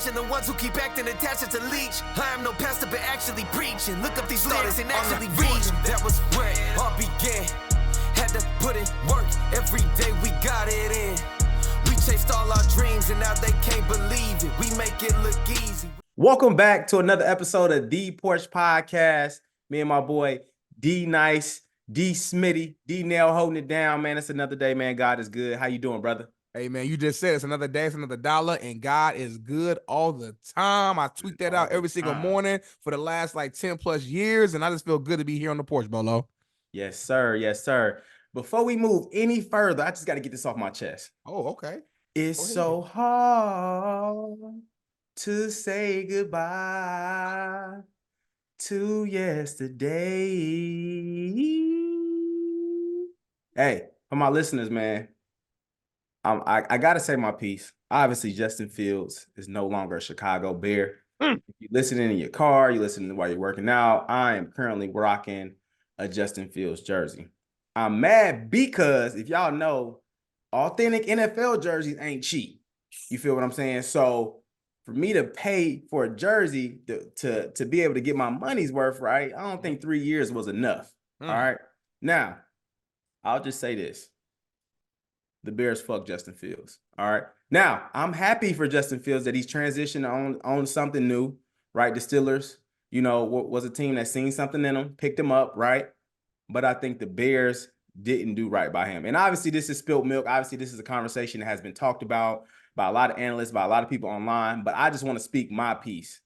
Imagine the ones who keep acting attached to leech. I am no pastor, but actually preaching. Look up these lyrics and actually read. That was where it all began. Had to put in work. Every day we got it in. We chased all our dreams and now they can't believe it. We make it look easy. Welcome back to another episode of the Porch Podcast. Me and my boy D Nice, D Smitty, D Nail holding it down, man. It's another day, man. God is good. How you doing, brother? Hey, man, you just said it's another day, it's another dollar, and God is good all the time. I tweet that out every single morning for the last, 10 plus years, and I just feel good to be here on the porch, Bolo. Yes, sir. Yes, sir. Before we move any further, I just got to get this off my chest. Oh, okay. It's so hard to say goodbye to yesterday. Hey, for my listeners, man, I got to say my piece. Obviously, Justin Fields is no longer a Chicago Bear. If you're listening in your car, you're listening while you're working out, I am currently rocking a Justin Fields jersey. I'm mad because if y'all know, authentic NFL jerseys ain't cheap. You feel what I'm saying? So for me to pay for a jersey to be able to get my money's worth, right, I don't think 3 years was enough. All right. Now, I'll just say this. The Bears fuck Justin Fields. All right. Now, I'm happy for Justin Fields that he's transitioned on something new, right? The Steelers, was a team that seen something in him, picked him up, right? But I think the Bears didn't do right by him. And obviously, this is spilled milk. Obviously, this is a conversation that has been talked about by a lot of analysts, by a lot of people online. But I just want to speak my piece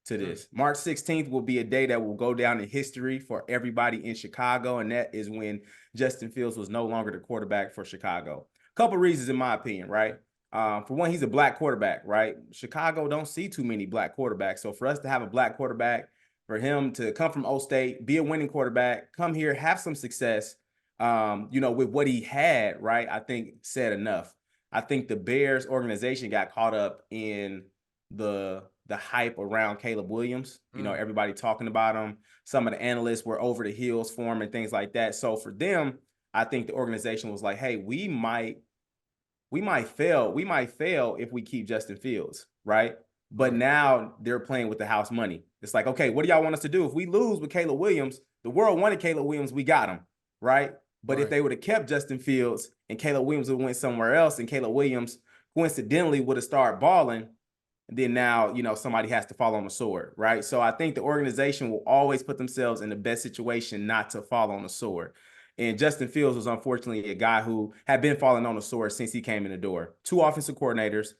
to this. March 16th will be a day that will go down in history for everybody in Chicago. And that is when Justin Fields was no longer the quarterback for Chicago. Couple reasons, in my opinion, right? For one, he's a black quarterback, right? Chicago don't see too many black quarterbacks. So for us to have a black quarterback, for him to come from O State, be a winning quarterback, come here, have some success, with what he had, right? I think said enough. I think the Bears organization got caught up in the hype around Caleb Williams. Everybody talking about him. Some of the analysts were over the heels for him and things like that. So for them, I think the organization was like, hey, we might fail. We might fail if we keep Justin Fields, right? But now they're playing with the house money. It's like, okay, what do y'all want us to do? If we lose with Caleb Williams, the world wanted Caleb Williams, we got him, right? But if they would have kept Justin Fields and Caleb Williams would have went somewhere else and Caleb Williams coincidentally would have started balling, then now, somebody has to fall on the sword, right? So I think the organization will always put themselves in the best situation not to fall on the sword. And Justin Fields was unfortunately a guy who had been falling on the sword since he came in the door. 2 offensive coordinators.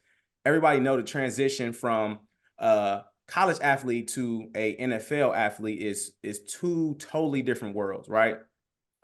Everybody know the transition from a college athlete to a NFL athlete is 2 totally different worlds, right?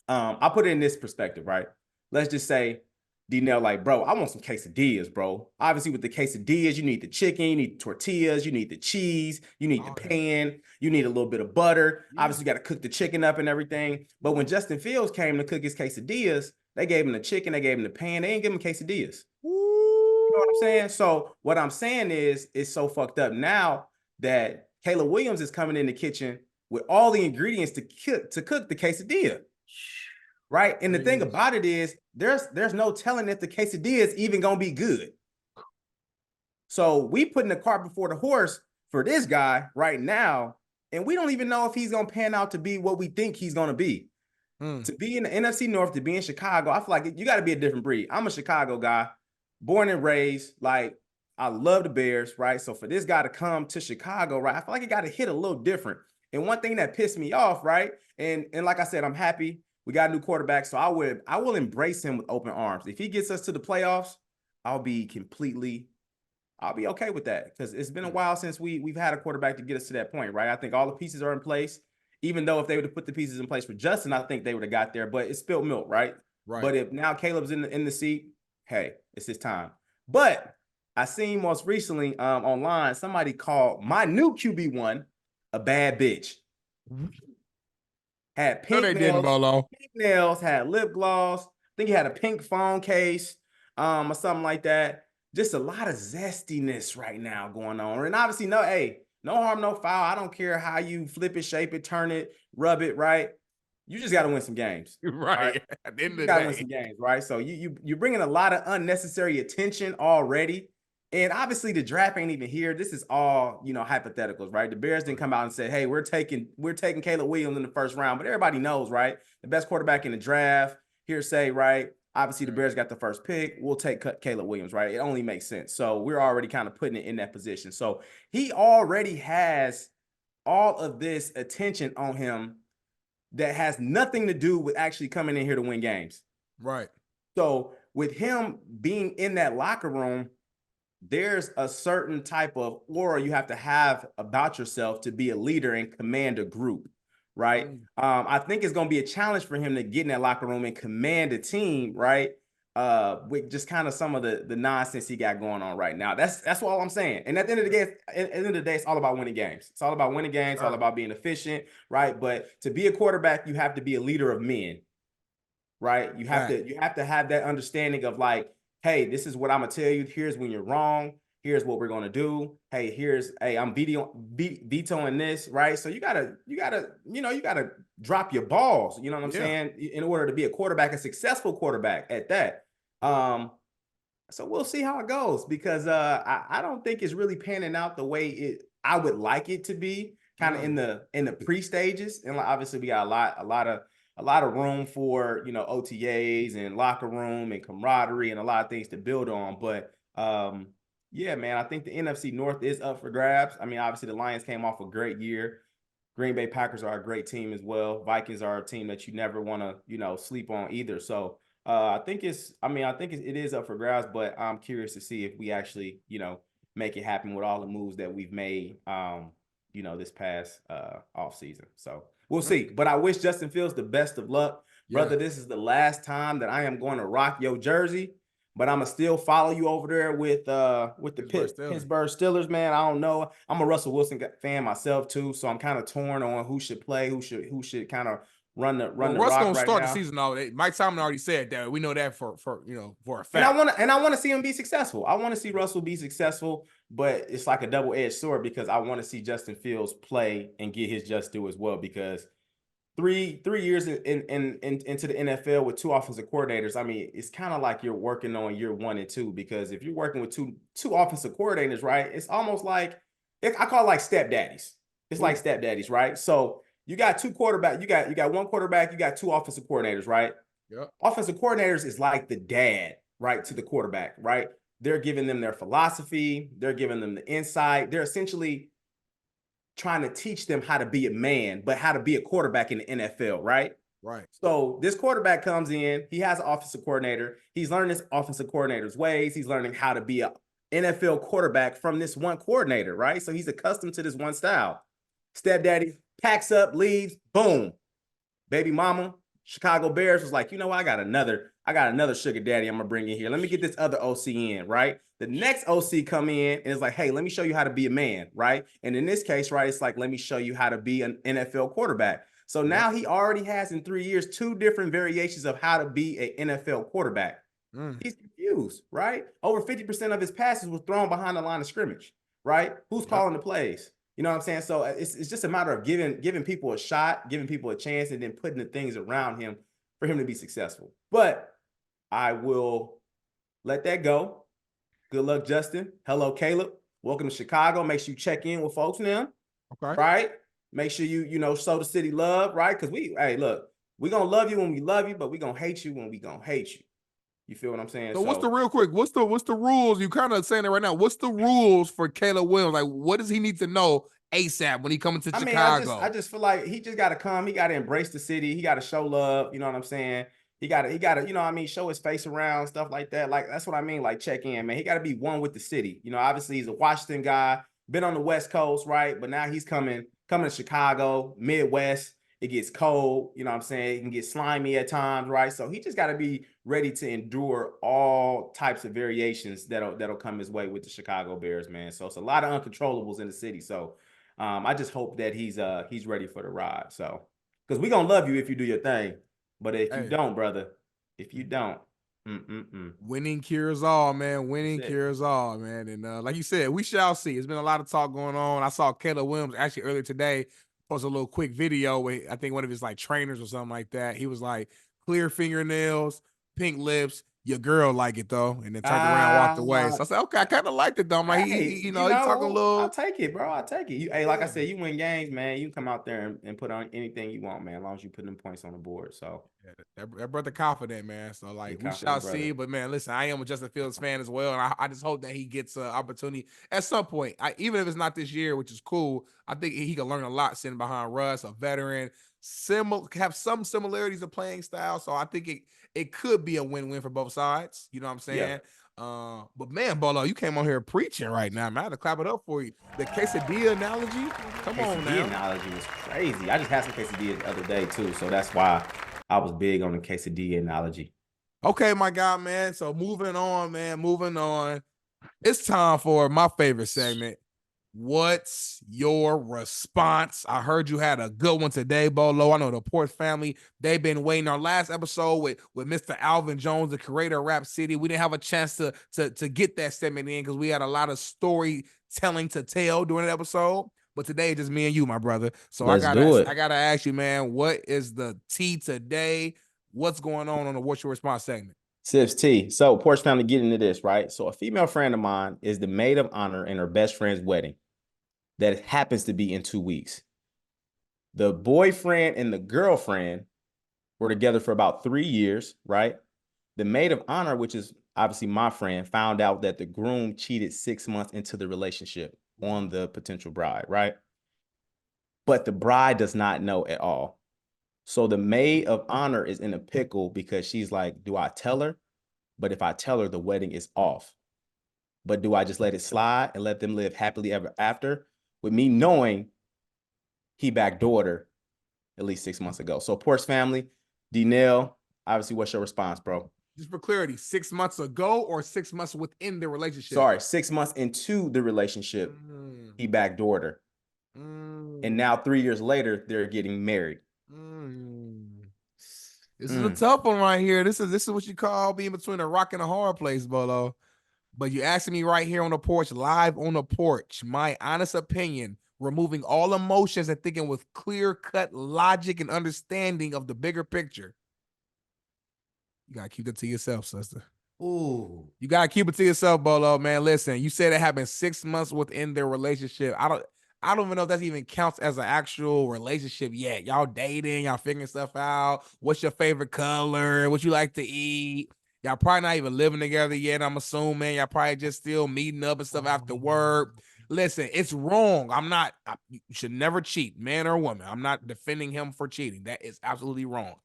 I'll put it in this perspective, right? Let's just say D-Nell bro, I want some quesadillas, bro. Obviously, with the quesadillas, you need the chicken, you need the tortillas, you need the cheese, you need the pan, you need a little bit of butter. Obviously, you got to cook the chicken up and everything. But when Justin Fields came to cook his quesadillas, they gave him the chicken, they gave him the pan, they didn't give him quesadillas. You know what I'm saying? So what I'm saying is, it's so fucked up now that Caleb Williams is coming in the kitchen with all the ingredients to cook the quesadilla. Right. And the thing about it is there's no telling if the quesadilla is even going to be good. So we putting the cart before the horse for this guy right now. And we don't even know if he's going to pan out to be what we think he's going to be. To be in the NFC North, to be in Chicago, I feel like you got to be a different breed. I'm a Chicago guy, born and raised. I love the Bears. Right. So for this guy to come to Chicago, right, I feel like it got to hit a little different. And one thing that pissed me off, right. And like I said, I'm happy. We got a new quarterback, so I will embrace him with open arms. If he gets us to the playoffs, I'll be okay with that because it's been a while since we've had a quarterback to get us to that point, right? I think all the pieces are in place. Even though if they would have put the pieces in place for Justin, I think they would have got there. But it's spilled milk, right? Right. But if now Caleb's in the seat, hey, it's his time. But I seen most recently online somebody called my new QB1 a bad bitch. Had pink nails, had lip gloss. I think he had a pink phone case, or something like that. Just a lot of zestiness right now going on. And obviously, no harm, no foul. I don't care how you flip it, shape it, turn it, rub it, right? You just got to win some games. Right. At the end of the you got to day. win some games, right? So you're bringing a lot of unnecessary attention already. And obviously the draft ain't even here. This is all, hypotheticals, right? The Bears didn't come out and say, hey, we're taking Caleb Williams in the first round, but everybody knows, right? The best quarterback in the draft, hearsay, right? Obviously the Bears got the first pick. We'll take Caleb Williams, right? It only makes sense. So we're already kind of putting it in that position. So he already has all of this attention on him that has nothing to do with actually coming in here to win games. Right. So with him being in that locker room, there's a certain type of aura you have to have about yourself to be a leader and command a group, right? I think it's going to be a challenge for him to get in that locker room and command a team, right? With just kind of some of the nonsense he got going on right now. That's all I'm saying. And at the end of the day, it's all about winning games. It's all about winning games. It's all about being efficient, right? But to be a quarterback, you have to be a leader of men, right? You have to have that understanding of like, hey, this is what I'm gonna tell you. Here's when you're wrong. Here's what we're gonna do. Hey, I'm vetoing this, right? So you gotta drop your balls. You know what I'm saying? In order to be a quarterback, a successful quarterback at that. So we'll see how it goes because I don't think it's really panning out the way I would like it to be. Kind of in the pre-stages, and obviously we got a lot of room for, OTAs and locker room and camaraderie and a lot of things to build on. But yeah, man, I think the NFC North is up for grabs. I mean, obviously the Lions came off a great year. Green Bay Packers are a great team as well. Vikings are a team that you never want to, sleep on either. So I think it is up for grabs, but I'm curious to see if we actually, make it happen with all the moves that we've made, this past off season. So we'll see. But I wish Justin Fields the best of luck. Brother, this is the last time that I am going to rock your jersey, but I'm going to still follow you over there with the Pittsburgh Steelers, man. I don't know. I'm a Russell Wilson fan myself too, so I'm kind of torn on who should play, who should kind of run the Russ rock gonna right start now. the season all day. Mike Tomlin already said that. We know that for a fact. And I want to see him be successful. I want to see Russell be successful, but it's like a double-edged sword because I want to see Justin Fields play and get his just due as well because 3 years into the NFL with 2 offensive coordinators, I mean, it's kind of like you're working on year 1 and 2 because if you're working with two offensive coordinators, right, it's almost like I call it like stepdaddies. It's like stepdaddies, right? So you got 2 quarterbacks, you got 1 quarterback, you got 2 offensive coordinators, right? Yep. Offensive coordinators is like the dad, right, to the quarterback, right? They're giving them their philosophy, they're giving them the insight, they're essentially trying to teach them how to be a man, but how to be a quarterback in the NFL, right? Right. So this quarterback comes in, he has an offensive coordinator. He's learning this offensive coordinator's ways. He's learning how to be an NFL quarterback from this one coordinator, right? So he's accustomed to this one style. Stepdaddy packs up, leaves, boom. Baby mama, Chicago Bears was like, you know what? I got another sugar daddy I'm gonna bring in here. Let me get this other OC in, right? The next OC come in and it's like, hey, let me show you how to be a man, right? And in this case, right, it's like, let me show you how to be an NFL quarterback. So now he already has in 3 years 2 different variations of how to be an NFL quarterback. He's confused, right? Over 50% of his passes were thrown behind the line of scrimmage, right? Who's calling the plays? You know what I'm saying? So it's just a matter of giving people a shot, giving people a chance, and then putting the things around him for him to be successful. But I will let that go. Good luck, Justin. Hello, Caleb. Welcome to Chicago. Make sure you check in with folks now. Okay. Right? Make sure you show the city love, right? Because we're gonna love you when we love you, but we're gonna hate you when we gonna hate you. You feel what I'm saying? So what's the rules? You kind of saying it right now. What's the rules for Caleb Williams? Like, what does he need to know ASAP when he comes to Chicago? I just feel like he just got to come. He got to embrace the city. He got to show love. You know what I'm saying? He got to, show his face around, stuff like that. Like, that's what I mean. Like, check in, man. He got to be one with the city. Obviously he's a Washington guy, been on the West Coast, right? But now he's coming to Chicago, Midwest. It gets cold, you know what I'm saying? It can get slimy at times, right? So he just got to be ready to endure all types of variations that'll come his way with the Chicago Bears, man. So it's a lot of uncontrollables in the city. So I just hope that he's ready for the ride. So because we're gonna love you if you do your thing, but if you don't, brother, winning cures all, man. Winning cures all, man. And like you said, we shall see. There's been a lot of talk going on. I saw Caleb Williams actually earlier today post a little quick video where I think one of his like trainers or something like that. He was like clear fingernails, pink lips, your girl like it though, and then turned around and walked away. So I Ah, said, okay, I kind of liked it though. I'm like, hey, he you he talking a know, I'll little. take it, bro. I'll take it. Hey, like I Yeah. said, you win games, man. You can come out there and put on anything you want, man, as long as you put them points on the board. So, Yeah, that brother confident, man. So like big we shall confident see. brother. But man, listen, I am a Justin Fields fan as well, and I just hope that he gets an opportunity at some point. Even if it's not this year, which is cool. I think he can learn a lot sitting behind Russ, a veteran, have some similarities of playing style. So I think it could be a win-win for both sides. You know what I'm Yeah. saying? But man, Bolo, you came on here preaching right now. Man, I had to clap it up for you. The quesadilla analogy, come on Quesadilla now. analogy was crazy. I just had some quesadilla the other day too, so that's why I was big on the quesadilla analogy. Okay, my guy, man. So moving on, man. Moving on. It's time for my favorite segment. What's your response? I heard you had a good one today, Bolo. I know the Porch family, they've been waiting. Our last episode with Mr. Alvin Jones, the creator of Rap City, we didn't have a chance to get that segment in because we had a lot of storytelling to tell during the episode. But today it's just me and you, my brother. So Let's do it. I gotta ask you, man, what is the tea today? What's going on the What's Your Response segment? Sips T. So, Porch family, get into this, right? So, a female friend of mine is the maid of honor in her best friend's wedding that happens to be in 2 weeks. The boyfriend and the girlfriend were together for about 3 years, right? The maid of honor, which is obviously my friend, found out that the groom cheated 6 months into the relationship on the potential bride, right? But the bride does not know at all. So the maid of honor is in a pickle because she's like, do I tell her? But if I tell her, the wedding is off. But do I just let it slide and let them live happily ever after? With me knowing he backdoored her at least 6 months ago. So Porch family, D-Nail, obviously, what's your response, bro? Just for clarity, 6 months ago or 6 months within the relationship? Sorry, 6 months into the relationship, he backdoored her. And now 3 years later, they're getting married. This is a tough one right here. This is what you call being between a rock and a hard place, Bolo. But you asking me right here on the porch, live on the porch, my honest opinion, removing all emotions and thinking with clear-cut logic and understanding of the bigger picture. You gotta keep that to yourself, sister. Ooh. You gotta keep it to yourself, Bolo. Man, listen, you said it happened 6 months within their relationship. I don't even know if that even counts as an actual relationship yet. Y'all dating, y'all figuring stuff out. What's your favorite color? What you like to eat? Y'all probably not even living together yet, I'm assuming. Y'all probably just still meeting up and stuff after work. Listen, it's wrong. You should never cheat, man or woman. I'm not defending him for cheating. That is absolutely wrong.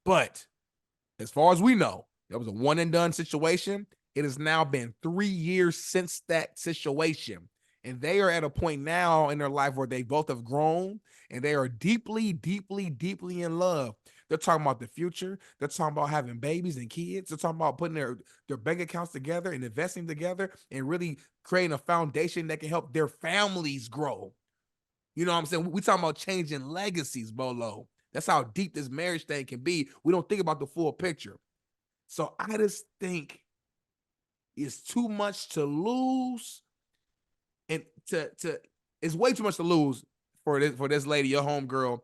But as far as we know, that was a one and done situation. It has now been 3 years since that situation. And they are at a point now in their life where they both have grown and they are deeply, deeply, deeply in love. They're talking about the future. They're talking about having babies and kids. They're talking about putting their bank accounts together and investing together and really creating a foundation that can help their families grow. You know what I'm saying? We talking about changing legacies, Bolo. That's how deep this marriage thing can be. We don't think about the full picture. So I just think it's too much to lose, and it's way too much to lose for this lady, your homegirl,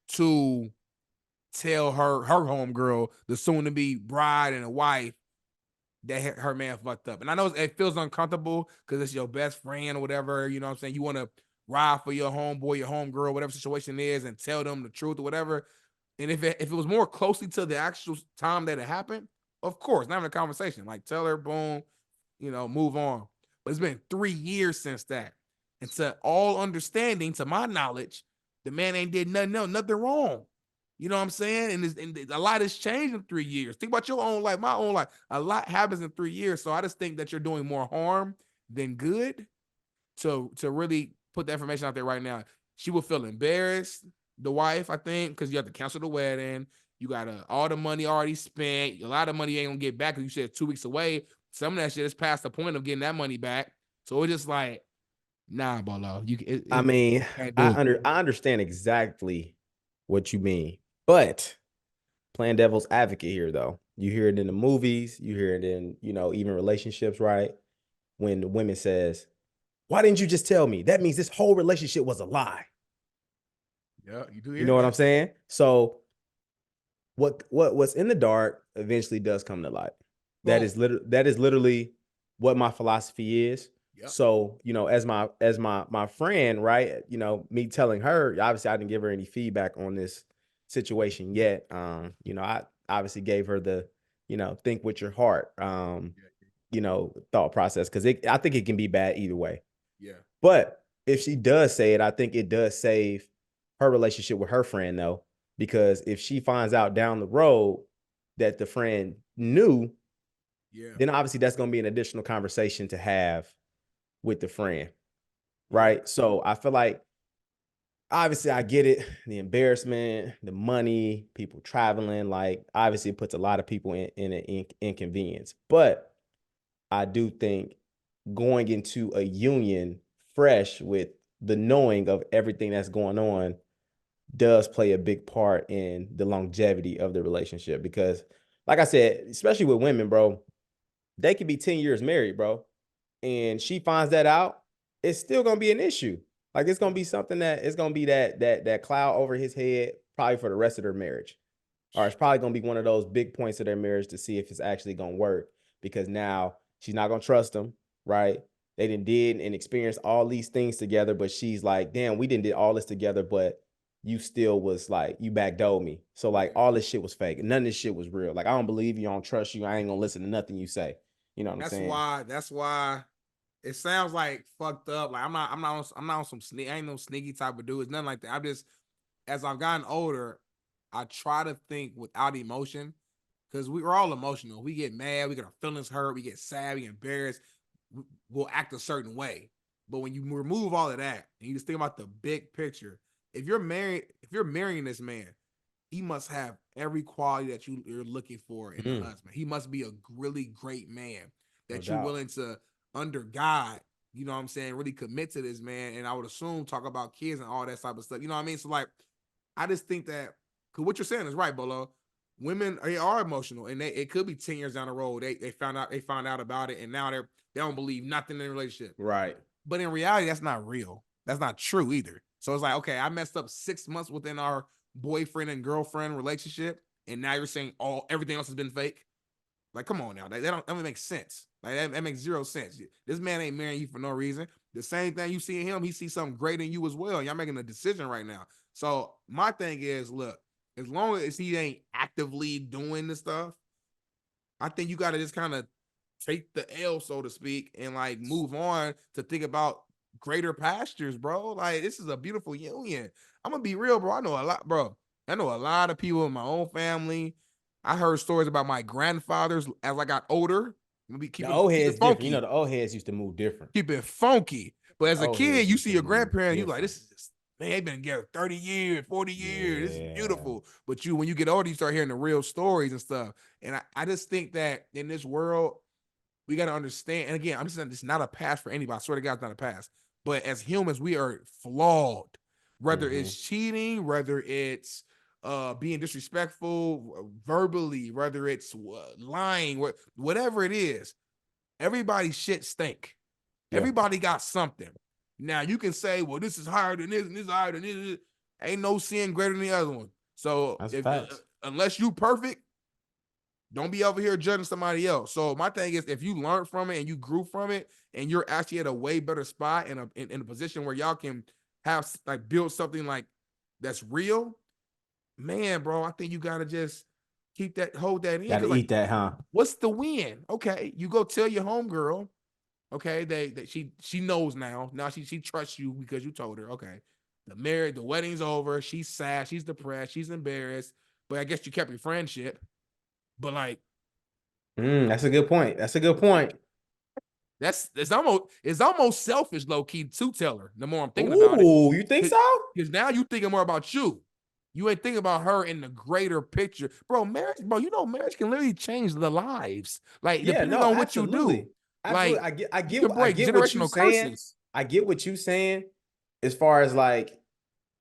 to tell her homegirl, the soon to be bride and wife, that her man fucked up. And I know it feels uncomfortable because it's your best friend or whatever. You know what I'm saying? You want to ride for your homeboy, your homegirl, whatever situation it is, and tell them the truth or whatever. And if it was more closely to the actual time that it happened, of course, not having a conversation. Like tell her, boom, move on. But it's been 3 years since that. And to all understanding, to my knowledge, the man ain't did nothing wrong. You know what I'm saying? And a lot has changed in 3 years. Think about your own life, my own life. A lot happens in 3 years. So I just think that you're doing more harm than good to really put the information out there right now. She will feel embarrassed, the wife, I think, because you have to cancel the wedding. You got all the money already spent. A lot of money you ain't gonna get back because you said 2 weeks away. Some of that shit is past the point of getting that money back. So it's just like, nah, Bolo. I understand exactly what you mean, but playing devil's advocate here, though, you hear it in the movies, you hear it in, even relationships, right? When the women says, why didn't you just tell me? That means this whole relationship was a lie. Yeah, you do hear You know what I'm saying? So what's in the dark eventually does come to light. That Boom. is literally what my philosophy is. Yep. So, as my friend, right? Me telling her, obviously I didn't give her any feedback on this situation yet. I obviously gave her the, think with your heart, thought process, because I think it can be bad either way. Yeah. But if she does say it, I think it does save her relationship with her friend, though, because if she finds out down the road that the friend knew, Yeah. then obviously that's going to be an additional conversation to have with the friend, Yeah. right? So I feel like, obviously I get it, the embarrassment, the money, people traveling, like obviously it puts a lot of people in an inconvenience. But I do think going into a union fresh with the knowing of everything that's going on does play a big part in the longevity of the relationship. Because, like I said, especially with women, bro, they could be 10 years married, bro, and she finds that out, it's still gonna be an issue. Like, it's gonna be something that it's gonna be that cloud over his head probably for the rest of their marriage. Or it's probably gonna be one of those big points of their marriage to see if it's actually gonna work. Because now she's not gonna trust him, right? They did and experienced all these things together, but she's like, damn, we did all this together, but you still was like, you backdoored me. So like all this shit was fake. None of this shit was real. Like, I don't believe you, I don't trust you. I ain't gonna listen to nothing you say. You know what I'm saying? That's why it sounds like fucked up. Like I'm not on some sneak. I ain't no sneaky type of dude. It's nothing like that. I'm just, as I've gotten older, I try to think without emotion, because we're all emotional. We get mad, we get our feelings hurt, we get sad, we get embarrassed. We'll act a certain way. But when you remove all of that and you just think about the big picture, if you're marrying this man, he must have every quality that you're looking for in a husband. He must be a really great man that you're willing to, under God, you know what I'm saying, really commit to this man. And I would assume talk about kids and all that type of stuff. You know what I mean? So like, I just think that, because what you're saying is right, Bolo. Women are emotional, and it could be 10 years down the road. They found out about it, and now they don't believe nothing in the relationship. Right. But in reality, that's not real. That's not true either. So it's like, okay, I messed up 6 months within our boyfriend and girlfriend relationship, and now you're saying everything else has been fake. Like, come on now, that don't make sense. Like that makes zero sense. This man ain't marrying you for no reason. The same thing you see in him, he sees something great in you as well. Y'all making a decision right now. So my thing is, look, as long as he ain't actively doing the stuff, I think you got to just kind of take the L, so to speak, and like move on to think about greater pastures, bro. Like, this is a beautiful union. I'm gonna be real, bro. I know a lot, bro. I know a lot of people in my own family. I heard stories about my grandfathers as I got older. The old Keep heads it different. funky. The old heads used to move different. Keep it funky. But as The a old kid, heads you used see to your move grandparents, you like, different. this is, man, they've been together 30 years, 40 years. This is Yeah. beautiful. But when you get older, you start hearing the real stories and stuff. And I just think that in this world, we got to understand. And again, I'm just saying, it's not a pass for anybody. I swear to God, it's not a pass. But as humans, we are flawed. Whether it's cheating, whether it's being disrespectful verbally, whether it's lying, whatever it is, everybody's shit stink. Yeah. Everybody got something. Now you can say, well, this is higher than this, and this is higher than this. Ain't no sin greater than the other one. So unless you perfect, don't be over here judging somebody else. So my thing is, if you learned from it and you grew from it, and you're actually at a way better spot in a position where y'all can have like build something like that's real, man, bro, I think you gotta just hold that in. Gotta eat that, huh? What's the win? Okay, you go tell your homegirl. Okay, she knows now. Now she trusts you because you told her. Okay, the wedding's over. She's sad. She's depressed. She's embarrassed. But I guess you kept your friendship. But like, that's a good point. That's a good point. it's almost selfish, low key, to tell her. The more I'm thinking about it. Ooh, you think so? Because now you thinking more about you. You ain't thinking about her in the greater picture, bro. Marriage, bro. You know, marriage can literally change the lives. Like, depending on what you do. Absolutely. Like, I you can break get what you generational saying. curses. I get what you saying as far as like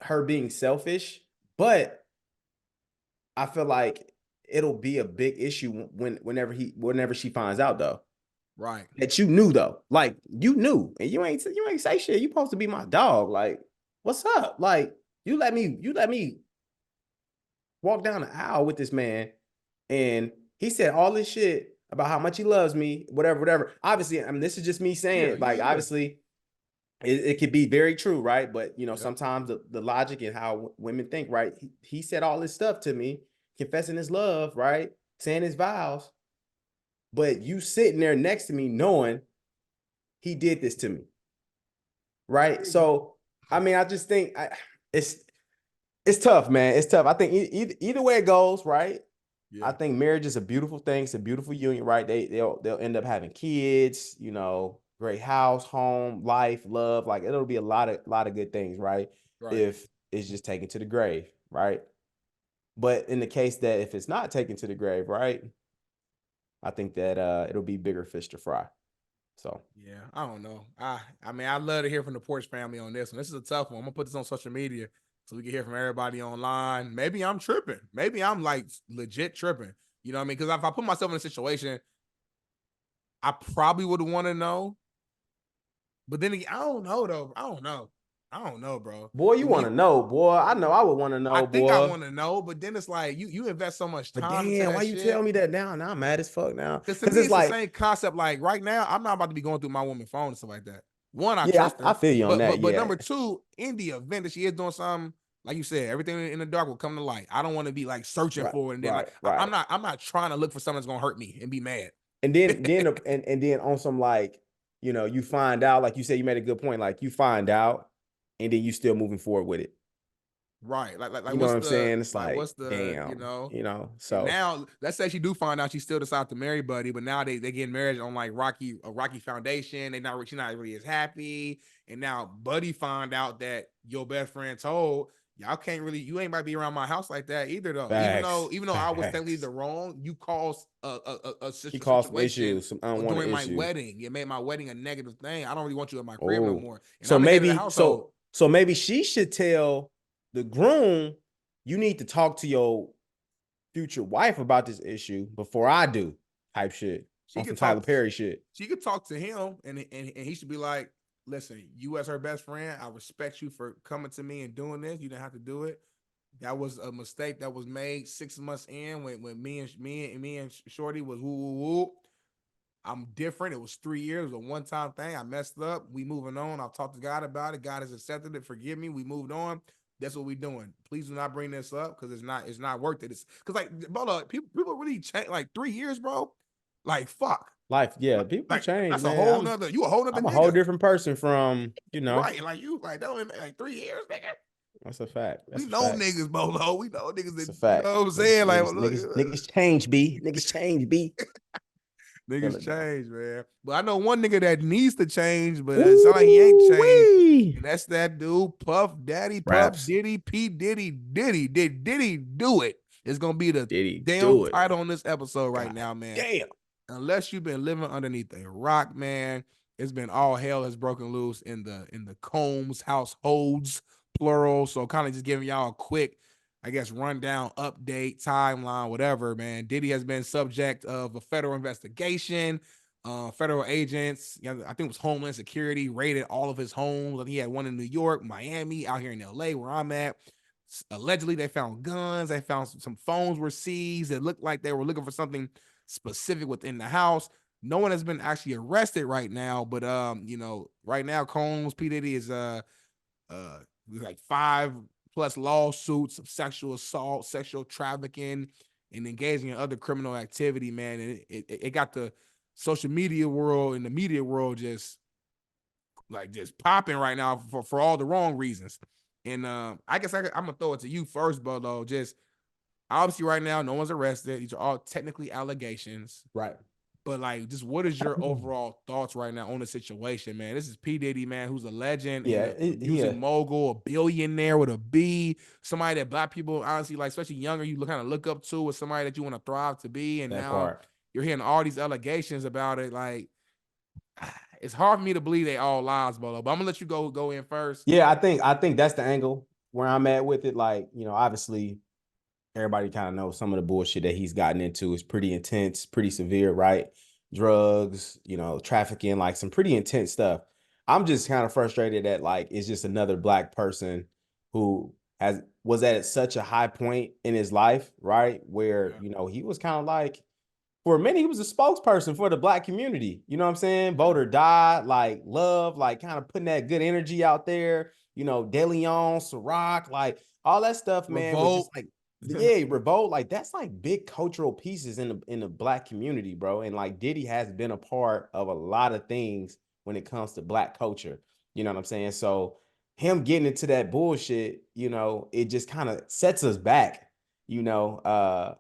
her being selfish, but I feel like it'll be a big issue whenever she finds out, though. Right. That you knew, though. Like, you knew, and you ain't say shit. You supposed to be my dog. Like, what's up? Like, you let me walk down the aisle with this man, and he said all this shit about how much he loves me, whatever. Obviously, I mean, this is just me saying, like, obviously, it could be very true, right? But sometimes the logic and how women think, right? He said all this stuff to me, confessing his love, right? Saying his vows, but you sitting there next to me knowing he did this to me, right? So, I mean, I just think it's tough, man. It's tough. I think either way it goes, right? Yeah. I think marriage is a beautiful thing. It's a beautiful union, right? They'll end up having kids, great house, home, life, love. Like it'll be a lot of good things, right? If it's just taken to the grave, right? But in the case that if it's not taken to the grave, right? I think that it'll be bigger fish to fry. So yeah, I don't know. I mean, I'd love to hear from the Porch family on this one. This is a tough one. I'm gonna put this on social media so we can hear from everybody online. Maybe I'm tripping. Maybe I'm like legit tripping. You know what I mean? Because if I put myself in a situation, I probably would want to know. But then again, I don't know though. I don't know, bro. boy, you want to know, boy. I know I would want to know, I think I boy. want to know, but then it's like you invest so much But time into damn, that why you shit. tell me that now? Now I'm mad as fuck now. Because to me, it's it's like the same concept. Like right now, I'm not about to be going through my woman's phone and stuff like that. One, I yeah, trust her. I feel you on that. But Yeah, number two, in the event that she is doing something, like you said, everything in the dark will come to light. I don't want to be like searching for it, and then I'm not trying to look for something that's gonna hurt me and be mad. And then on some like, you find out, like you said, you made a good point. Like you find out, and then you still moving forward with it. Right. Like You know what's what I'm the saying? It's like like, what's the damn, so and now let's say she do find out she still decides to marry Buddy, but now they getting married on like a rocky foundation. She's not really as happy. And now Buddy find out that your best friend told y'all can't really, you ain't about to be around my house like that either though. facts, Even though I was technically the wrong, you caused a he caused some situation issues, some unwanted during my issues. wedding. It made my wedding a negative thing. I don't really want you in my crib no Oh, more. And so I'm the head of the maybe household. so maybe she should tell the groom, you need to talk to your future wife about this issue before I do, type shit. On some Tyler Perry shit. She could talk to him and he should be like, listen, you as her best friend, I respect you for coming to me and doing this. You didn't have to do it. That was a mistake that was made 6 months in when me and Shorty was woo. I'm different. It was 3 years. It was a one-time thing. I messed up. We moving on. I've talked to God about it. God has accepted it. Forgive me. We moved on. That's what we're doing. Please do not bring this up because it's not worth it. It's because like, bro, people really change. Like 3 years, bro. Like fuck. Life, yeah, people like, change. That's man. a whole nother. You a whole nother. I'm a nigga. whole different person from right. Like you like that was like 3 years, nigga. That's a fact. We know niggas, Bolo. We know niggas. That's a fact. You know what I'm saying? Niggas change, B. Niggas change, B. Niggas change, man. But I know one nigga that needs to change, but it sounds like he ain't changed. And that's that dude, Puff Daddy, Puff Diddy, P. Diddy, Did Diddy Do It? It's gonna be the damn title on this episode right now, man. Damn. Unless you've been living underneath a rock, man, it's been all hell has broken loose in the Combs households, plural. So kind of just giving y'all a quick, I guess, rundown, update, timeline, whatever, man. Diddy has been subject of a federal investigation. Federal agents, I think it was Homeland Security, raided all of his homes. He had one in New York, Miami, out here in LA, where I'm at. Allegedly, they found guns. They found some phones were seized. It looked like they were looking for something specific within the house. No one has been actually arrested right now, but right now, Combs, P. Diddy is like 5+ lawsuits of sexual assault, sexual trafficking, and engaging in other criminal activity, man. And it got the social media world and the media world just popping right now for all the wrong reasons. And I guess I'm gonna throw it to you first, Bolo. Just obviously right now, no one's arrested. These are all technically allegations. Right. But like, just what is your overall thoughts right now on the situation, man? This is P. Diddy, man, who's a legend, a music mogul, a billionaire with a B, somebody that Black people honestly, like, especially younger, you kind of look up to, as somebody that you want to thrive to be. And now you're hearing all these allegations about it. Like, it's hard for me to believe they all lies, Bolo. But I'm gonna let you go in first. Yeah, I think that's the angle where I'm at with it. Like, obviously, everybody kind of knows some of the bullshit that he's gotten into is pretty intense, pretty severe, right? Drugs, trafficking, like some pretty intense stuff. I'm just kind of frustrated that like it's just another Black person who was at such a high point in his life, right? Where, he was kind of like for a minute, he was a spokesperson for the black community. You know what I'm saying? Vote or die, like love, like kind of putting that good energy out there. You know, De Leon, Ciroc, like all that stuff, man, was just Revolt. like, yeah, revolt. Like that's like big cultural pieces in the black community, bro. And like Diddy has been a part of a lot of things when it comes to black culture. You know what I'm saying? So him getting into that bullshit, you know, it just kind of sets us back, you know,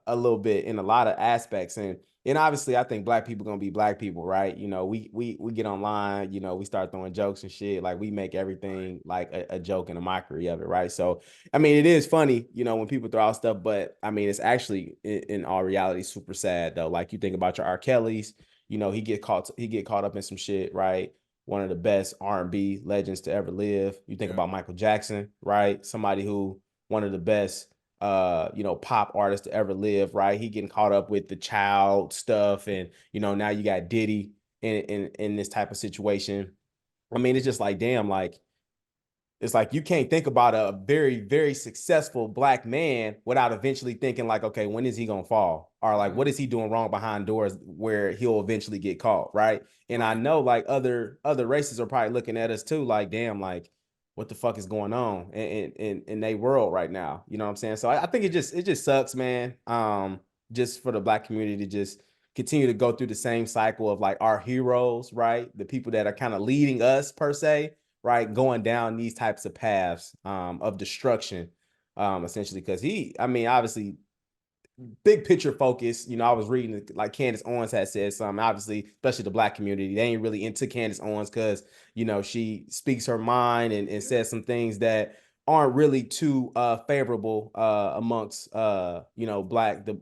a little bit in a lot of aspects. And obviously, I think black people gonna be black people, right? You know, we get online, you know, we start throwing jokes and shit. Like we make everything like a joke and a mockery of it, right? So, I mean, it is funny, you know, when people throw out stuff, but I mean, it's actually in all reality super sad though. Like you think about your R. Kelly's, you know, he get caught up in some shit, right? One of the best R&B legends to ever live. You think about Michael Jackson, right? Somebody who one of the best you know, pop artist to ever live, right? He getting caught up with the child stuff, and you know, now you got Diddy in this type of situation. I mean, it's just like, damn, like it's like you can't think about a very, very successful black man without eventually thinking like, okay, when is he gonna fall? Or like, what is he doing wrong behind doors where he'll eventually get caught, right? And I know like other races are probably looking at us too, like, damn, like what the fuck is going on in their world right now? You know what I'm saying? So I think it just sucks, man. Just for the black community to just continue to go through the same cycle of like our heroes, right? The people that are kind of leading us per se, right, going down these types of paths of destruction, essentially. Because I mean, obviously, big picture focus. You know, I was reading like Candace Owens had said something. Obviously, especially the black community, they ain't really into Candace Owens because you know she speaks her mind and says some things that aren't really too favorable amongst you know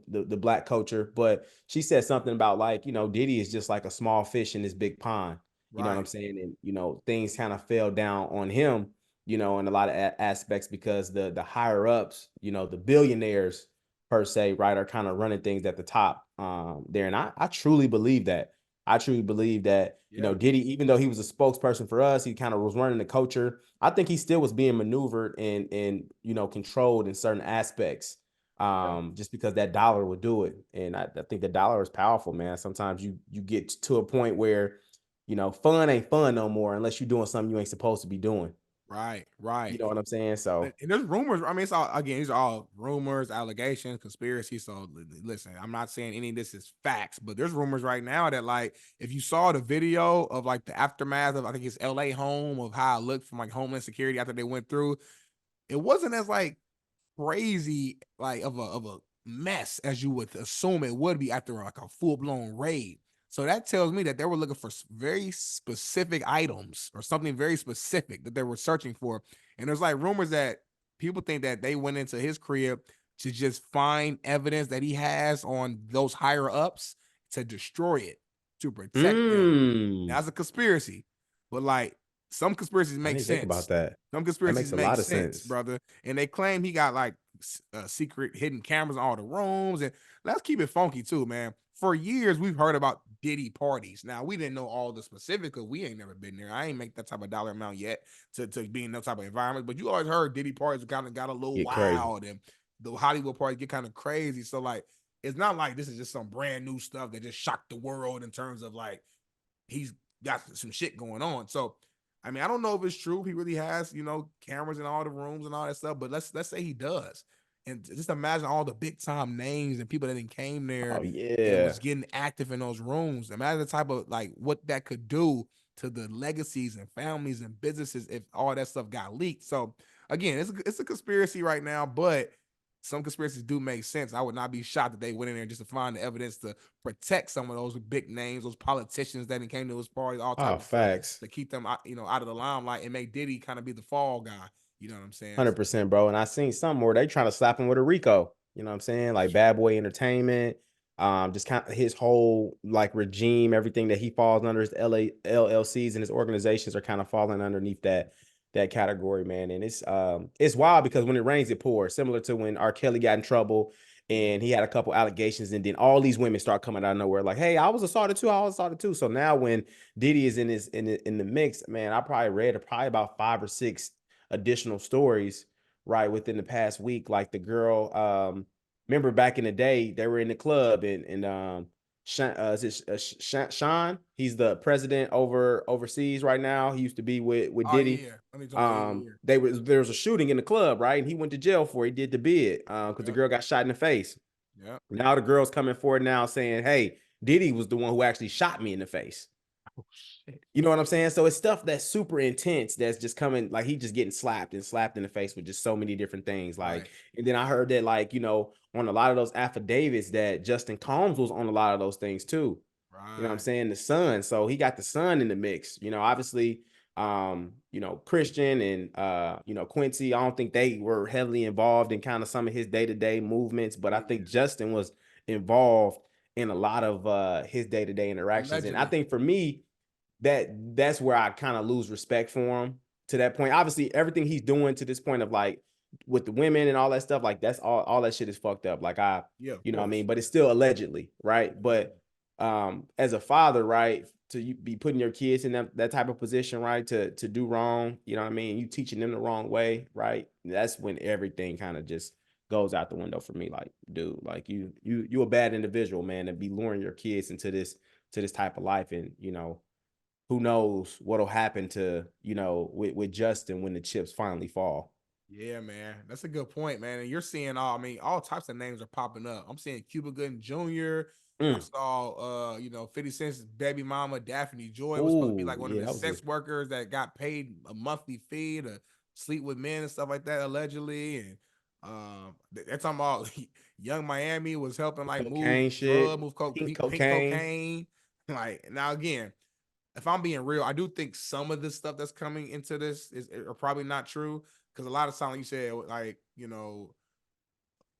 the black culture. But she said something about like you know Diddy is just like a small fish in this big pond. You know what I'm saying? And you know things kind of fell down on him. You know, in a lot of aspects because the higher ups, you know, the billionaires per se, right, are kind of running things at the top there. And I truly believe that. I truly believe that, you know, Diddy, even though he was a spokesperson for us, he kind of was running the culture. I think he still was being maneuvered and you know, controlled in certain aspects just because that dollar would do it. And I think the dollar is powerful, man. Sometimes you get to a point where, you know, fun ain't fun no more unless you're doing something you ain't supposed to be doing. Right, You right. know what I'm saying? So And there's rumors. I mean, it's all again, these are all rumors, allegations, conspiracy. So listen, I'm not saying any of this is facts, but there's rumors right now that like if you saw the video of like the aftermath of I think it's LA home of how it looked from like Homeland Security after they went through, it wasn't as like crazy like of a mess as you would assume it would be after like a full-blown raid. So that tells me that they were looking for very specific items or something very specific that they were searching for. And there's like rumors that people think that they went into his crib to just find evidence that he has on those higher ups to destroy it, to protect them. That's a conspiracy. But like some conspiracies I make didn't think about sense. that. Some That conspiracies makes a make lot of sense, sense. brother. And they claim he got like secret hidden cameras in all the rooms. And let's keep it funky too, man. For years, we've heard about Diddy parties. Now, we didn't know all the specifics because we ain't never been there. I ain't make that type of dollar amount yet to be in that type of environment. But you always heard Diddy parties kind of got a little Get crazy. wild and the Hollywood parties get kind of crazy. So, like, it's not like this is just some brand new stuff that just shocked the world in terms of like he's got some shit going on. So, I mean, I don't know if it's true. He really has, you know, cameras in all the rooms and all that stuff. But let's say he does, and just imagine all the big time names and people that then came there Oh and yeah. was getting active in those rooms. Imagine the type of like what that could do to the legacies and families and businesses if all that stuff got leaked. So again, it's a conspiracy right now, but some conspiracies do make sense. I would not be shocked that they went in there just to find the evidence to protect some of those big names, those politicians that came to his parties, all type Oh, of stuff facts. to keep them, you know, out of the limelight and make Diddy kind of be the fall guy. You know what I'm saying? 100%, bro. And I seen something where they trying to slap him with a Rico. You know what I'm saying? Like Bad Boy Entertainment. Just kind of his whole like regime, everything that he falls under his LLCs and his organizations are kind of falling underneath that category, man. And it's wild because when it rains, it pours. Similar to when R. Kelly got in trouble and he had a couple allegations, and then all these women start coming out of nowhere, like, "Hey, I was assaulted too. I was assaulted too." So now when Diddy is in the mix, man, I probably read probably about 5 or 6 additional stories right within the past week. Like the girl, remember back in the day, they were in the club and Sean? He's the president overseas right now. He used to be with Oh Diddy. yeah, let me talk about yeah. There was a shooting in the club, right? And he went to jail for it. He did the bid because the girl got shot in the face. Yeah. Now the girl's coming forward now saying, "Hey, Diddy was the one who actually shot me in the face." Oh shit. You know what I'm saying? So it's stuff that's super intense that's just coming, like he just getting slapped and slapped in the face with just so many different things. Like, Right. and then I heard that, like, on a lot of those affidavits that Justin Combs was on a lot of those things too. You know what I'm Right. saying? The son. So he got the son in the mix. Obviously, Christian and Quincy, I don't think they were heavily involved in kind of some of his day-to-day movements, but I think Justin was involved in a lot of his day-to-day interactions. And I Allegedly. think for me, that's where I kind of lose respect for him to that point. Obviously, everything he's doing to this point of like with the women and all that stuff, like that's all that shit is fucked up. Like Yeah, of what I course. mean, but it's still allegedly, right? But as a father, right, to be putting your kids in that type of position, right, to do wrong, you know what I mean? You teaching them the wrong way, right? That's when everything kind of just goes out the window for me. Like, dude, like you a bad individual, man, to be luring your kids into this type of life. And who knows what'll happen to, with Justin when the chips finally fall. Yeah, man. That's a good point, man. And you're seeing all types of names are popping up. I'm seeing Cuba Gooding Jr. I Mm. saw 50 Cent's baby mama, Daphne Joy, was supposed to be Oh, like one of yeah, the that was sex workers that got paid a monthly fee to sleep with men and stuff like that, allegedly. And they're talking about Young Miami was helping like move cocaine shit, pink pink cocaine. cocaine. Like now again, if I'm being real, I do think some of this stuff that's coming into this are probably not true, because a lot of times, like you said, like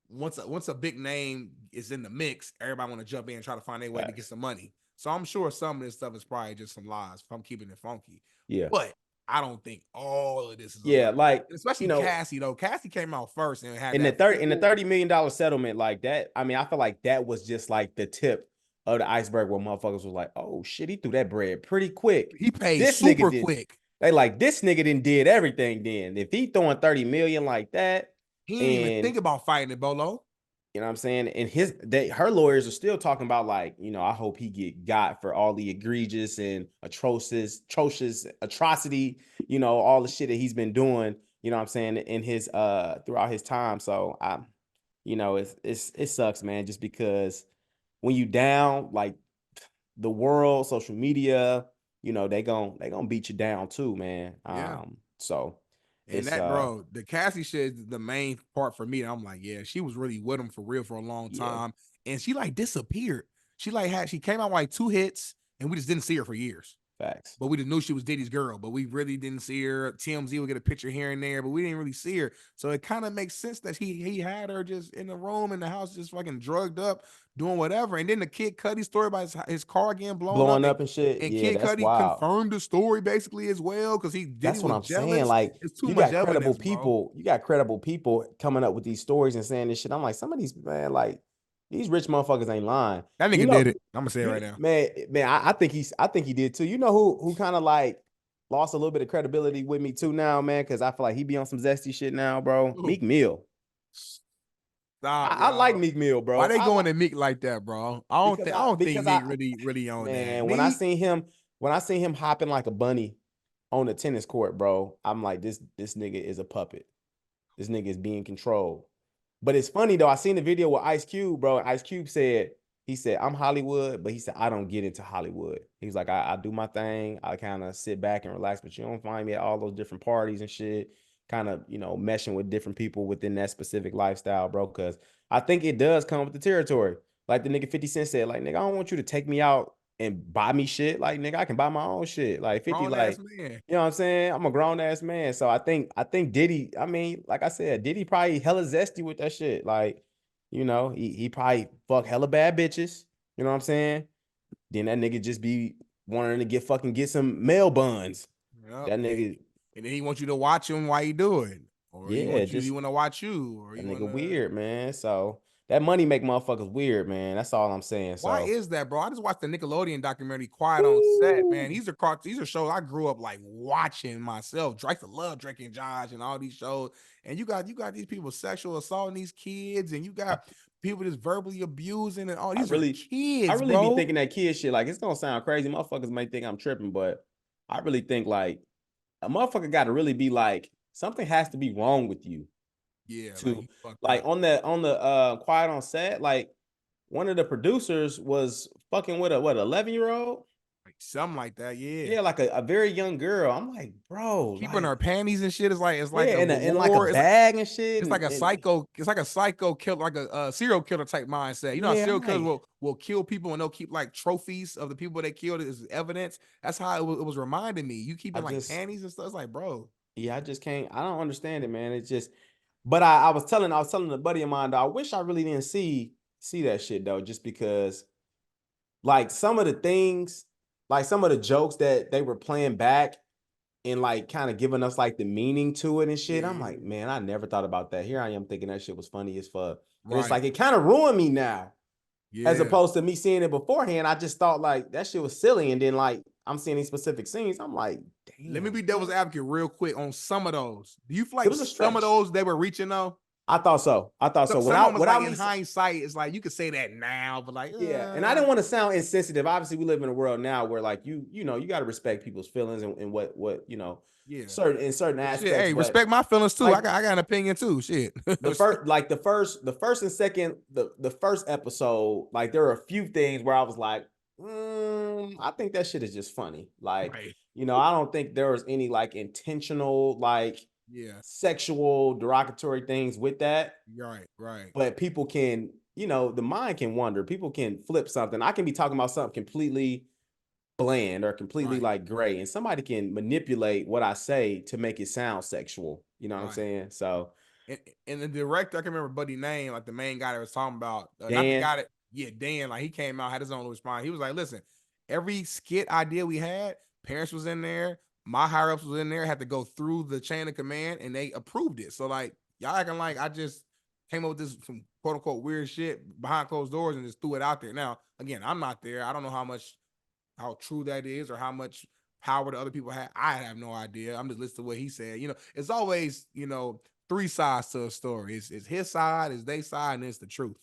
once a big name is in the mix, everybody want to jump in and try to find their way to get Facts. some money. So I'm sure some of this stuff is probably just some lies if I'm keeping it funky. Yeah. But I don't think all of this is a Yeah, lie. like, Especially Cassie though. Cassie came out first and had in the that 30 million settlement, like that, I mean, I feel like that was just like the tip of the iceberg where motherfuckers was like, oh shit, he threw that bread pretty quick. he paid This nigga super did. quick. They like, this nigga did everything then. If he throwing 30 million like that, He didn't even and think about fighting it, Bolo. you know what I'm saying? And her lawyers are still talking about, like, I hope he got for all the egregious and atrocious atrocity, all the shit that he's been doing, you know what I'm saying, in his throughout his time. So it sucks, man, just because when you down, like, the world, social media, they gonna beat you down too, man. Yeah. So And it's that, bro, the Cassie shit is the main part for me. I'm like, yeah, she was really with him for real for a long yeah, time. And she like disappeared. She came out with like 2 hits and we just didn't see her for years. facts. But we just knew she was Diddy's girl, but we really didn't see her. TMZ would get a picture here and there, but we didn't really see her. So it kind of makes sense that he had her just in the room in the house, just fucking drugged up, doing whatever. And then the Kid Cudi story about his car getting blown up, Blowing up and shit. and Yeah, Kid that's Cudi wild. confirmed the story basically as well because Diddy That's what was I'm saying. jealous. Like, It's too much evidence, bro. you got credible people coming up with these stories and saying this shit. I'm like, some of these, man, like, these rich motherfuckers ain't lying. That You nigga know, did it. I'm gonna say it right now. man, I think he did too. You know who kind of like lost a little bit of credibility with me too now, man, because I feel like he be on some zesty shit now, bro. Ooh, Meek Mill. stop, I like y'all. Meek Mill, Why bro. they going at Meek like that, bro? I don't think Because Meek really on that. man, Meek, when I seen him hopping like a bunny on the tennis court, bro, I'm like, this nigga is a puppet. This nigga is being controlled. But it's funny though. I seen the video with Ice Cube, bro. And Ice Cube said, I'm Hollywood, but he said, I don't get into Hollywood. He's like, I do my thing. I kind of sit back and relax, but you don't find me at all those different parties and shit, kind of, meshing with different people within that specific lifestyle, bro. Cause I think it does come with the territory. Like the nigga 50 Cent said, like, nigga, I don't want you to take me out and buy me shit. Like, nigga, I can buy my own shit. Like 50, grown ass like, man. you know what I'm saying? I'm a grown ass man. So I think Diddy, I mean, like I said, Diddy probably hella zesty with that shit. Like, he probably fuck hella bad bitches. You know what I'm saying? Then that nigga just be wanting to get some mail buns. Yep. That nigga, And then he wants you to watch him while he do it. Or yeah, he just want to watch you. Or that you nigga want to weird, man. So that money make motherfuckers weird, man. That's all I'm saying. Why So is that, bro? I just watched the Nickelodeon documentary Quiet on Set, Ooh. man. These are shows I grew up like watching myself. Drake to love Drake and Josh and all these shows. And you got these people sexual assaulting these kids, and you got people just verbally abusing and all I these are really kids, be bro. thinking that kid shit. Like, it's gonna sound crazy. Motherfuckers may think I'm tripping, but I really think like a motherfucker got to really be like, something has to be wrong with you Yeah, like to you fucked like up. on the Quiet on Set. Like, one of the producers was fucking with a 11-year-old. Like something like that, yeah. Yeah, like a very young girl. I'm like, bro, Keeping her like, panties and shit is yeah, like a in like a reward. bag and shit. It's like a And psycho. It's like a psycho killer, like a serial killer type mindset. You know how yeah, I'm serial killers like, will kill people and they'll keep like trophies of the people they killed as evidence. That's how it was reminding me. You I keeping like just, panties and stuff. It's like, bro, yeah, I just can't. I don't understand it, man. It's just, but I was telling a buddy of mine, though, I wish I really didn't see that shit though, just because like some of the things, like some of the jokes that they were playing back and like kind of giving us like the meaning to it and shit. I'm yeah, like, man, I never thought about that. Here I am thinking that shit was funny as fuck. And it's right, like it kind of ruined me now. As yeah. opposed to me seeing it beforehand, I just thought like that shit was silly. And then like I'm seeing these specific scenes, I'm like, Let me damn, be devil's what? advocate real quick on some of those. Do you feel It like was a some of stretch. those they were reaching though? I thought so. I thought So, so. some of them was like Without in me, hindsight, it's like you could say that now, but like, yeah. And I didn't want to sound insensitive. Obviously, we live in a world now where like you know, you got to respect people's feelings and what you know, yeah. certain Well, shit, aspects. hey, But respect my feelings too. like I got an opinion too. Shit. the first and second the first episode, like there were a few things where I was like, I think that shit is just funny. Like, Right. you know, I don't think there was any like intentional like Yeah. sexual derogatory things with that. Right. Right. But people can, you know, the mind can wander. People can flip something. I can be talking about something completely bland or completely Right. like gray, and somebody can manipulate what I say to make it sound sexual. You know what I'm Right. saying? So And, and the director, I can remember Buddy name, like the main guy that was talking about, not the Dan, guy that, yeah, Dan, like he came out, had his own response. He was like, listen, every skit idea we had, parents was in there, my higher ups was in there, had to go through the chain of command and they approved it. So like y'all acting like I just came up with this some quote unquote weird shit behind closed doors and just threw it out there. Now, again, I'm not there. I don't know how true that is or how much power the other people have. I have no idea. I'm just listening to what he said. You know, it's always, three sides to a story. It's his side, it's their side, and it's the truth.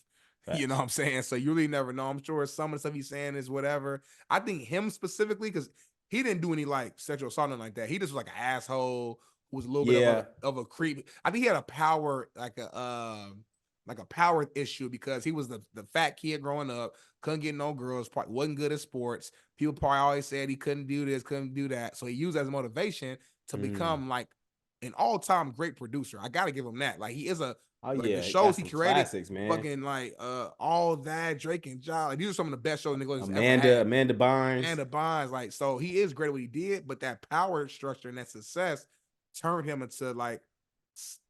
You know facts. what I'm saying? So you really never know. I'm sure some of the stuff he's saying is whatever. I think him specifically, because he didn't do any like sexual assault like that. He just was like an asshole who was a little bit Yeah. of a creep. I think he had a power, like a power issue because he was the fat kid growing up, couldn't get no girls, probably wasn't good at sports. People probably always said he couldn't do this, couldn't do that. So he used that as motivation to Mm. become like an all-time great producer. I gotta give him that. Like he is Oh like the yeah, got shows he some created, classics, man. fucking like all that Drake and Josh. Like these are some of the best shows Nickelodeon's ever Amanda, had. Amanda Bynes. And the bonds, like so he is great at what he did, but that power structure and that success turned him into like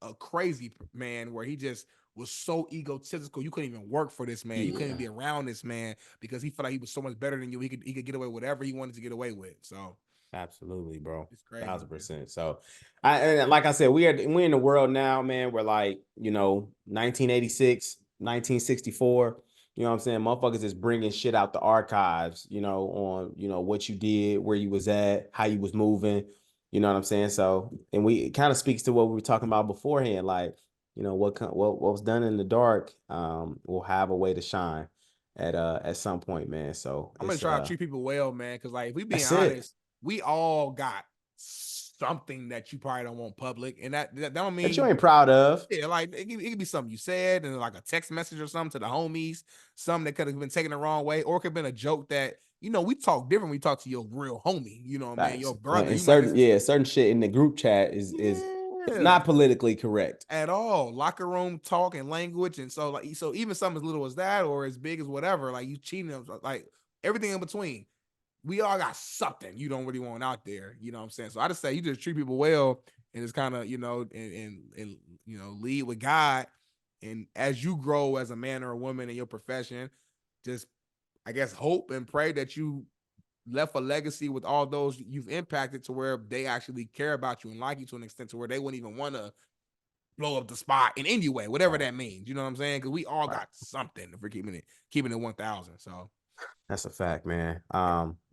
a crazy man where he just was so egotistical. You couldn't even work for this man. You couldn't Yeah, be around this man because he felt like he was so much better than you. He could get away with whatever he wanted to get away with. So absolutely, bro. it's crazy, man. 1000%. So and like I said, we in the world now, man, where like, you know, 1986, 1964, you know what I'm saying? Motherfuckers is bringing shit out the archives, you know, on, you know, what you did, where you was at, how you was moving, you know what I'm saying? So, and it kind of speaks to what we were talking about beforehand, like, you know, what was done in the dark will have a way to shine at some point, man. So I'm gonna it's try to treat people well, man. Because like if we being that's it. honest, we all got something that you probably don't want public, and that don't That you mean ain't proud of. yeah, like it could be something you said and like a text message or something to the homies, something that could have been taken the wrong way, or it could have been a joke that we talk different. We talk to your real homie, you know what I mean, Facts. your brother. And You might just certain shit in the group chat is yeah not politically correct. at all locker room talk and language, and so even something as little as that or as big as whatever, like you cheating, like everything in between. We all got something you don't really want out there. You know what I'm saying? So I just say you just treat people well and it's kind of, and lead with God. And as you grow as a man or a woman in your profession, just I guess hope and pray that you left a legacy with all those you've impacted to where they actually care about you and like you to an extent to where they wouldn't even want to blow up the spot in any way, whatever that means. You know what I'm saying? Because we all Right. got something if we're keeping it 1,000. So That's a fact, man.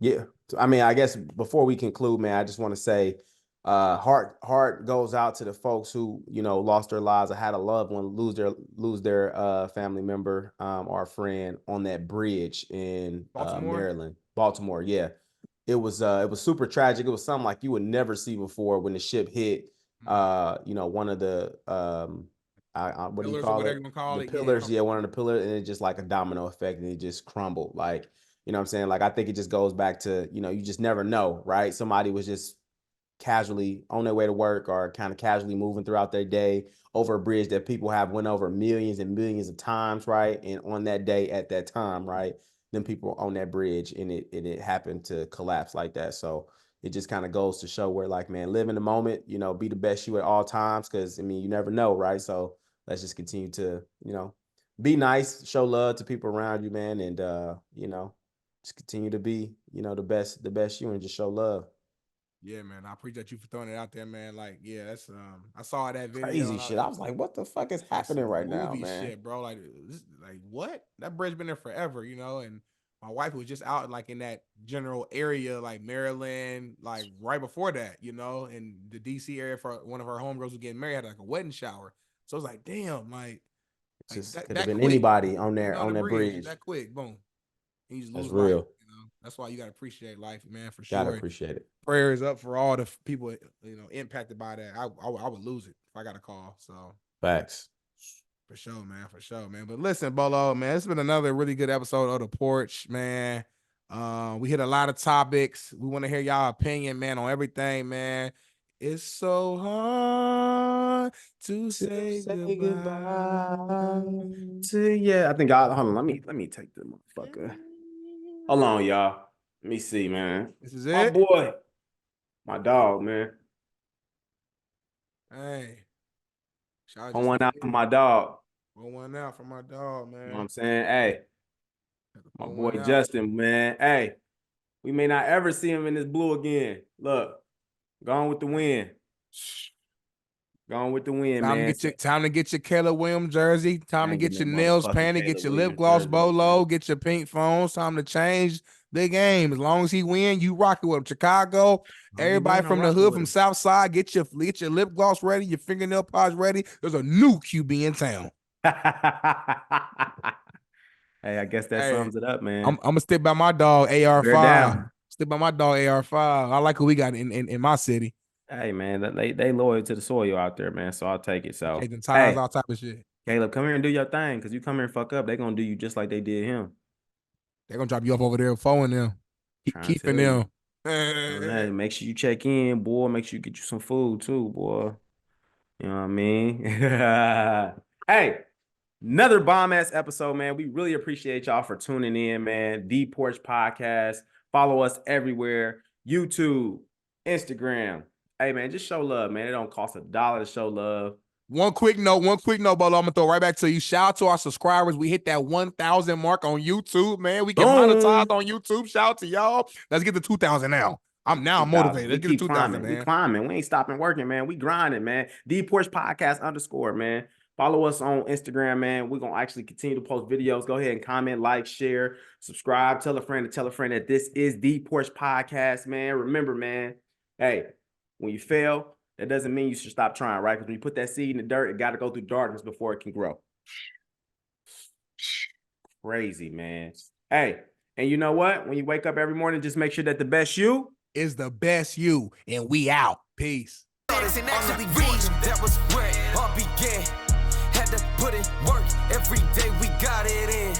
Yeah. I mean, I guess before we conclude, man, I just want to say, heart goes out to the folks who, you know, lost their lives or had a loved one lose their family member or friend on that bridge in Maryland, Baltimore. Yeah. It was super tragic. It was something like you would never see before when the ship hit you know, one of the what do you call it? The pillars, yeah, one of the pillars, and it just like a domino effect, and it just crumbled. Like, you know what I'm saying? Like, I think it just goes back to, you know, you just never know, right? Somebody was just casually on their way to work or kind of casually moving throughout their day over a bridge that people have went over millions and millions of times, right? And on that day at that time, right? Then people on that bridge and it happened to collapse like that. So it just kind of goes to show where, like, man, live in the moment, you know, be the best you at all times. Cause I mean, you never know, right? So let's just continue to, you know, be nice, show love to people around you, man. And you know, just continue to be, you know, the best you and just show love. Yeah, man. I appreciate you for throwing it out there, man. Like, yeah, that's I saw that video. Crazy shit. I was like, what the fuck is happening right now, man? Shit, bro. Like what? That bridge been there forever, you know? And my wife was just out like in that general area, like Maryland, like right before that, you know, and the DC area for one of her homegirls was getting married, had like a wedding shower. So I was like, damn, like Just that, could have that been quick, anybody on there, you know, on that bridge. that quick, boom. You just That's lose real. life, you know? That's why you gotta appreciate life, man, for sure. Gotta appreciate it. Prayers up for all the people, you know, impacted by that. I would lose it if I got a call. So Facts. for sure, man. For sure, man. But listen, Bolo, man, it's been another really good episode of The Porch, man. We hit a lot of topics. We want to hear y'all opinion, man, on everything, man. It's so hard to say goodbye. Yeah, I think hold on. Let me take the motherfucker. Hold on, y'all. Let me see, man. This is it. My boy. My dog, man. Hey. One out for my dog. One out for my dog, man. You know what I'm saying? Hey. My boy Justin, man. Hey. We may not ever see him in this blue again. Look. Gone with the wind. Gone with the wind, man. Time to get your Keller Williams jersey. Time to get your nails painted. Get your lip gloss Bolo. Get your pink phones. Time to change the game. As long as he win, you rock it with him. Chicago, everybody from the hood, from South Side, get your lip gloss ready, your fingernail polish ready. There's a new QB in town. Hey, I guess that sums it up, man. I'm gonna stick by my dog AR5. Stick by my dog AR5. I like who we got in my city. Hey, man, they loyal to the soil out there, man. So I'll take it. So taking tires, all type of shit. Caleb, come here and do your thing, because you come here and fuck up, they're gonna do you just like they did him. They're gonna drop you off over there, following them, keeping them. Hey, make sure you check in, boy. Make sure you get you some food too, boy. You know what I mean? Hey, another bomb ass episode, man. We really appreciate y'all for tuning in, man. The Porch Podcast. Follow us everywhere: YouTube, Instagram. Hey, man, just show love, man. It don't cost $1 to show love. One quick note, Bolo. I'm gonna throw right back to you. Shout out to our subscribers. We hit that 1,000 mark on YouTube, man. We get monetized on YouTube. Shout out to y'all. Let's get to 2,000 now. I'm motivated. Let's get to 2,000, man. We climbing. We ain't stopping working, man. We grinding, man. The Porch Podcast _ man. Follow us on Instagram, man. We're gonna actually continue to post videos. Go ahead and comment, like, share, subscribe. Tell a friend that this is The Porch Podcast, man. Remember, man. Hey, when you fail, that doesn't mean you should stop trying, right? Because when you put that seed in the dirt, it got to go through darkness before it can grow. Crazy, man. Hey, and you know what? When you wake up every morning, just make sure that the best you is the best you. And we out. Peace. That was where it all began. Had to put in work. Every day we got it in.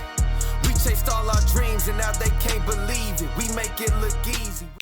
We chased all our dreams and now they can't believe it. We make it look easy.